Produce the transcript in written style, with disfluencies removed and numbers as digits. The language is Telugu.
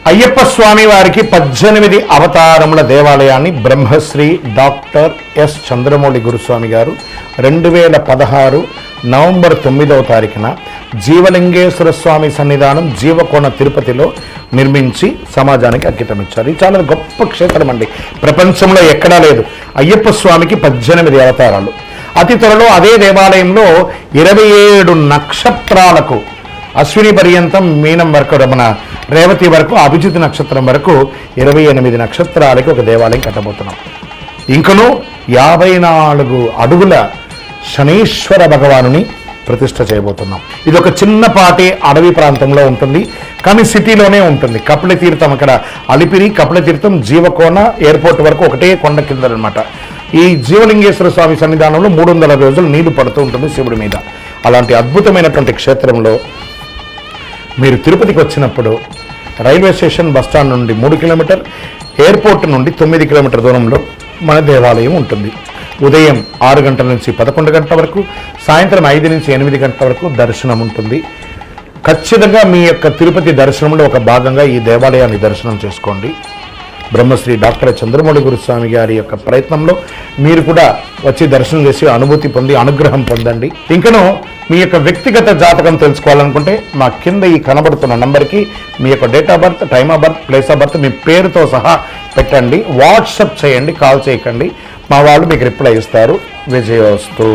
అయ్యప్ప స్వామి వారికి 18 అవతారముల దేవాలయాన్ని బ్రహ్మశ్రీ డాక్టర్ ఎస్ చంద్రమౌళి గురుస్వామి గారు 2016 నవంబర్ 9వ తారీఖున జీవలింగేశ్వర స్వామి సన్నిధానం జీవకోణ తిరుపతిలో నిర్మించి సమాజానికి అంకితం ఇచ్చారు. ఇది చాలా గొప్ప క్షేత్రం అండి. ప్రపంచంలో ఎక్కడా లేదు. అయ్యప్ప స్వామికి 18 అవతారాలు. అతి త్వరలో అదే దేవాలయంలో 27 నక్షత్రాలకు అశ్విని పర్యంతం మీనం వరకు మన రేవతి వరకు అభిజిత్ నక్షత్రం వరకు 28 నక్షత్రాలకి ఒక దేవాలయం కట్టబోతున్నాం. ఇంకనూ 54 అడుగుల శనీశ్వర భగవానుని ప్రతిష్ఠ చేయబోతున్నాం. ఇది ఒక చిన్నపాటి అడవి ప్రాంతంలో ఉంటుంది, కానీ సిటీలోనే ఉంటుంది. కపిలతీర్థం అక్కడ అలిపిరి కపిలతీర్థం జీవకోన ఎయిర్పోర్ట్ వరకు ఒకటే కొండ కింద అనమాట. ఈ జీవలింగేశ్వర స్వామి సన్నిధానంలో 300 రోజులు నీళ్లు పడుతూ ఉంటుంది శివుడి మీద. అలాంటి అద్భుతమైనటువంటి క్షేత్రంలో మీరు తిరుపతికి వచ్చినప్పుడు రైల్వే స్టేషన్ బస్టాండ్ నుండి 3 కిలోమీటర్, ఎయిర్పోర్ట్ నుండి 9 కిలోమీటర్ దూరంలో మన దేవాలయం ఉంటుంది. ఉదయం 6 గంటల నుంచి 11 గంటల వరకు, సాయంత్రం 5 నుంచి 8 గంటల వరకు దర్శనం ఉంటుంది. ఖచ్చితంగా మీ యొక్క తిరుపతి దర్శనంలో ఒక భాగంగా ఈ దేవాలయాన్ని దర్శనం చేసుకోండి. బ్రహ్మశ్రీ డాక్టర్ చంద్రమౌళి గురుస్వామి గారి యొక్క ప్రయత్నంలో మీరు కూడా వచ్చి దర్శనం చేసి అనుభూతి పొంది అనుగ్రహం పొందండి. ఇంకనూ మీ యొక్క వ్యక్తిగత జాతకం తెలుసుకోవాలనుకుంటే మా కింద ఈ కనబడుతున్న నంబర్కి మీ యొక్క date of birth, time of birth, place of birth మీ పేరుతో సహా పెట్టండి. వాట్సప్ చేయండి, కాల్ చేయకండి. మా వాళ్ళు మీకు రిప్లై ఇస్తారు. విజయోస్తు.